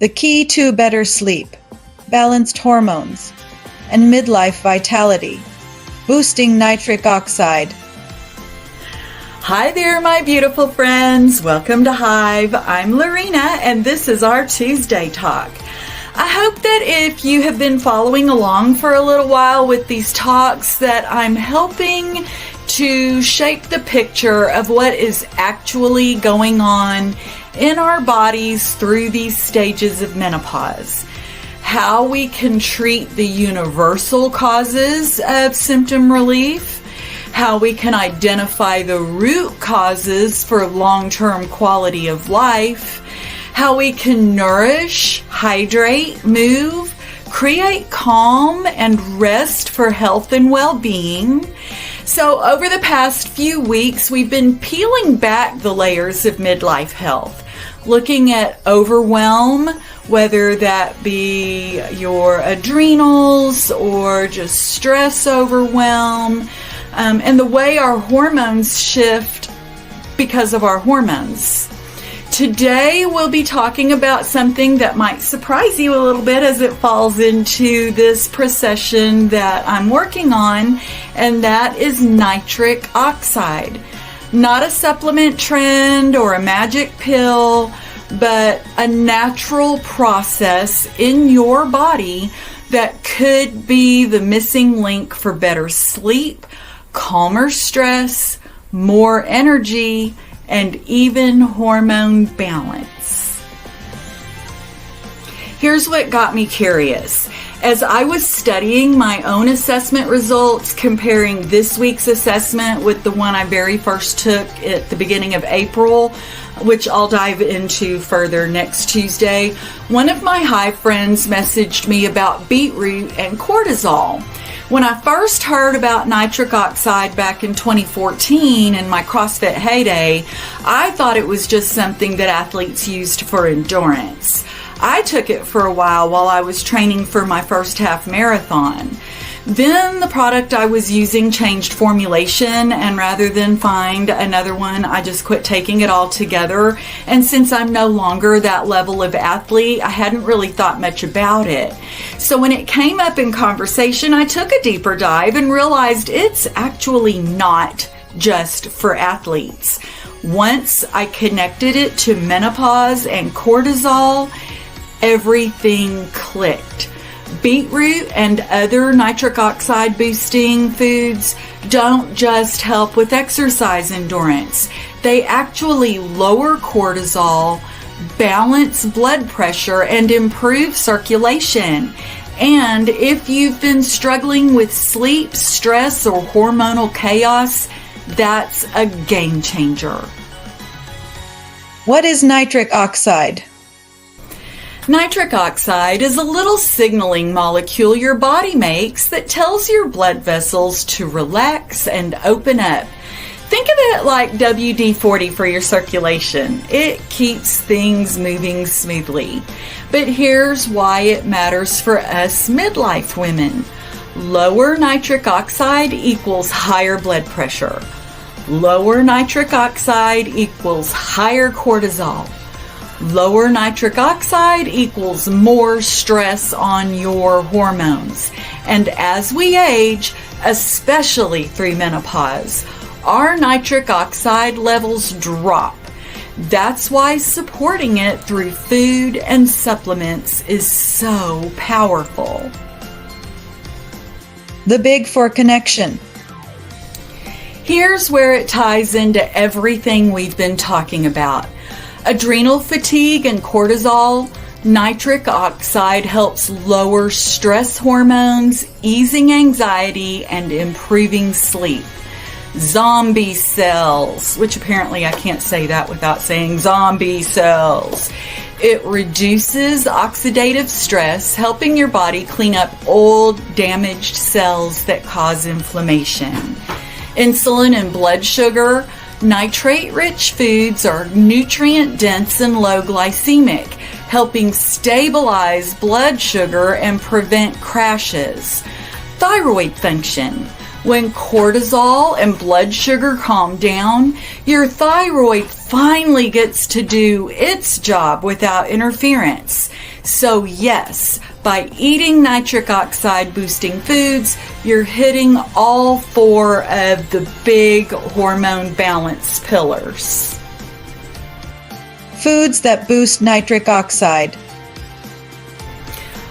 The key to better sleep, balanced hormones, and midlife vitality. Boosting nitric oxide. Hi there, my beautiful friends. Welcome to Hive. I'm Lorena, and this is our Tuesday talk. I hope that if you have been following along for a little while with these talks, that I'm helping to shape the picture of what is actually going on in our bodies through these stages of menopause. How we can treat the universal causes of symptom relief, how we can identify the root causes for long-term quality of life, how we can nourish, hydrate, move, create calm and rest for health and well-being. So over the past few weeks, we've been peeling back the layers of midlife health, looking at overwhelm, whether that be your adrenals or just stress overwhelm, and the way our hormones shift because of our hormones. Today we'll be talking about something that might surprise you a little bit as it falls into this procession that I'm working on, and that is nitric oxide. Not a supplement trend or a magic pill, but a natural process in your body that could be the missing link for better sleep, calmer stress, more energy, and even hormone balance. Here's what got me curious. As I was studying my own assessment results, comparing this week's assessment with the one I very first took at the beginning of April, which I'll dive into further next Tuesday, one of my Hive friends messaged me about beetroot and cortisol. When I first heard about nitric oxide back in 2014 in my CrossFit heyday, I thought it was just something that athletes used for endurance. I took it for a while I was training for my first half marathon. Then the product I was using changed formulation, and rather than find another one, I just quit taking it altogether. And since I'm no longer that level of athlete, I hadn't really thought much about it. So when it came up in conversation, I took a deeper dive and realized it's actually not just for athletes. Once I connected it to menopause and cortisol, everything clicked. Beetroot and other nitric oxide boosting foods don't just help with exercise endurance. They actually lower cortisol, balance blood pressure, and improve circulation. And if you've been struggling with sleep, stress, or hormonal chaos, that's a game changer. What is nitric oxide? Nitric oxide is a little signaling molecule your body makes that tells your blood vessels to relax and open up. Think of it like WD-40 for your circulation. It keeps things moving smoothly. But here's why it matters for us midlife women. Lower nitric oxide equals higher blood pressure. Lower nitric oxide equals higher cortisol. Lower nitric oxide equals more stress on your hormones. And as we age, especially through menopause, our nitric oxide levels drop. That's why supporting it through food and supplements is so powerful. The Big Four connection. Here's where it ties into everything we've been talking about. Adrenal fatigue and cortisol. Nitric oxide helps lower stress hormones, easing anxiety, and improving sleep. Zombie cells, which apparently I can't say that without saying zombie cells. It reduces oxidative stress, helping your body clean up old, damaged cells that cause inflammation. Insulin and blood sugar. Nitrate-rich foods are nutrient-dense and low glycemic, helping stabilize blood sugar and prevent crashes. Thyroid function. When cortisol and blood sugar calm down, your thyroid finally gets to do its job without interference. So yes, by eating nitric oxide boosting foods, you're hitting all 4 of the big hormone balance pillars. Foods that boost nitric oxide.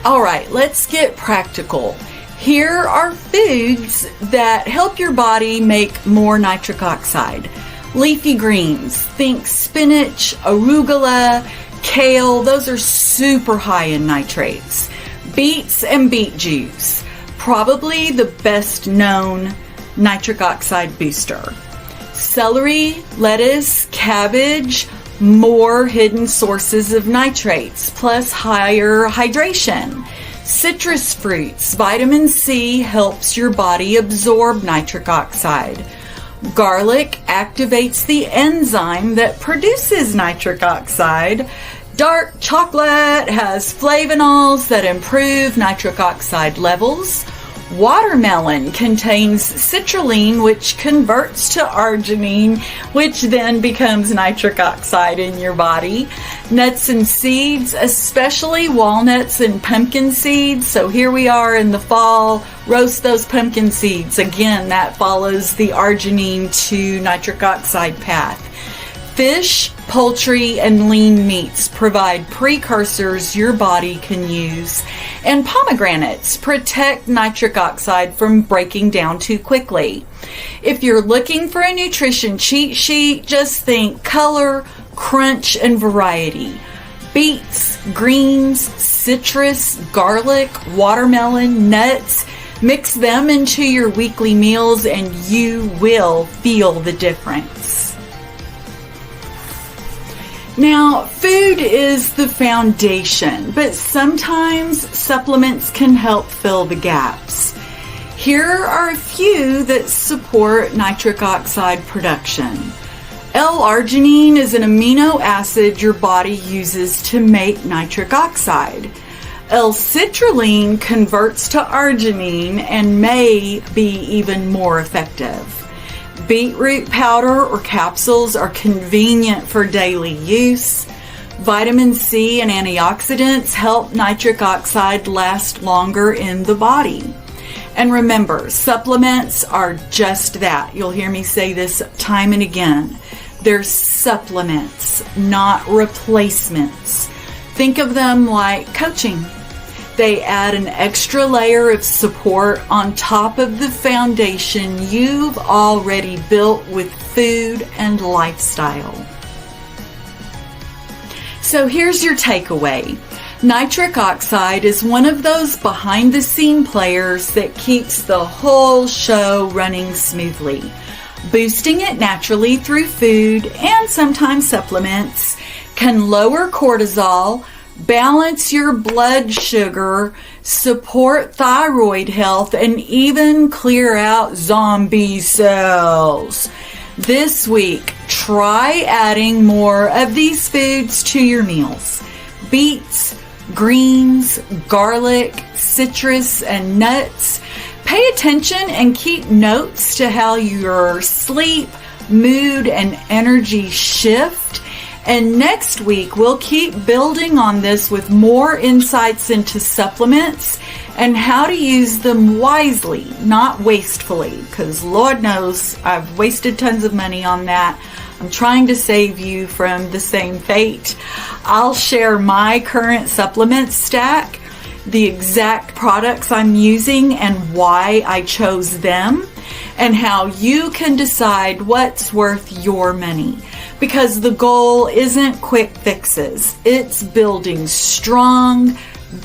All right, let's get practical. Here are foods that help your body make more nitric oxide. Leafy greens, think spinach, arugula, kale, those are super high in nitrates. Beets and beet juice, probably the best known nitric oxide booster. Celery, lettuce, cabbage, more hidden sources of nitrates, plus higher hydration. Citrus fruits, vitamin C helps your body absorb nitric oxide. Garlic activates the enzyme that produces nitric oxide. Dark chocolate has flavonols that improve nitric oxide levels. Watermelon contains citrulline, which converts to arginine, which then becomes nitric oxide in your body. Nuts and seeds, especially walnuts and pumpkin seeds. So here we are in the fall, roast those pumpkin seeds. Again, that follows the arginine to nitric oxide path. Fish, poultry, and lean meats provide precursors your body can use, and pomegranates protect nitric oxide from breaking down too quickly. If you're looking for a nutrition cheat sheet, just think color, crunch, and variety. Beets, greens, citrus, garlic, watermelon, nuts. Mix them into your weekly meals and you will feel the difference. Now, food is the foundation, but sometimes supplements can help fill the gaps. Here are a few that support nitric oxide production. L-arginine is an amino acid your body uses to make nitric oxide. L-citrulline converts to arginine and may be even more effective. Beetroot powder or capsules are convenient for daily use. Vitamin C and antioxidants help nitric oxide last longer in the body. And remember, supplements are just that. You'll hear me say this time and again. They're supplements, not replacements. Think of them like coaching. They add an extra layer of support on top of the foundation you've already built with food and lifestyle. So here's your takeaway. Nitric oxide is one of those behind-the-scene players that keeps the whole show running smoothly. Boosting it naturally through food and sometimes supplements can lower cortisol, balance your blood sugar, support thyroid health, and even clear out zombie cells. This week, try adding more of these foods to your meals. Beets, greens, garlic, citrus, and nuts. Pay attention and keep notes to how your sleep, mood, and energy shift. And next week, we'll keep building on this with more insights into supplements and how to use them wisely, not wastefully, because Lord knows I've wasted tons of money on that. I'm trying to save you from the same fate. I'll share my current supplement stack, the exact products I'm using and why I chose them, and how you can decide what's worth your money. Because the goal isn't quick fixes. It's building strong,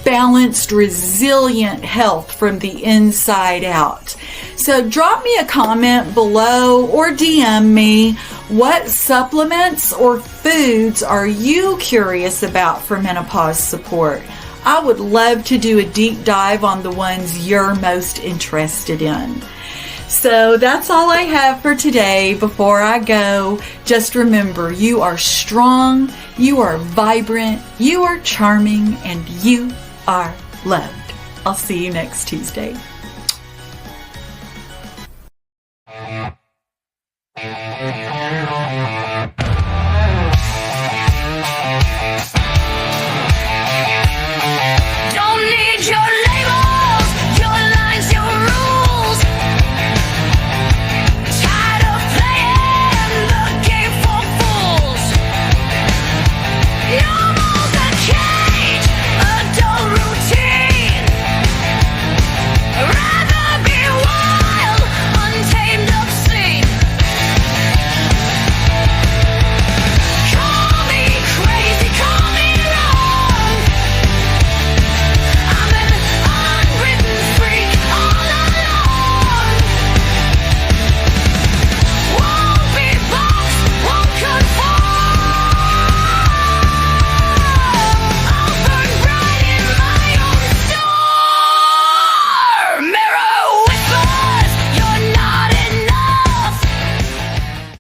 balanced, resilient health from the inside out. So drop me a comment below or DM me. What supplements or foods are you curious about for menopause support? I would love to do a deep dive on the ones you're most interested in. So that's all I have for today. Before I go, just remember, you are strong, you are vibrant, you are charming, and you are loved. I'll see you next Tuesday.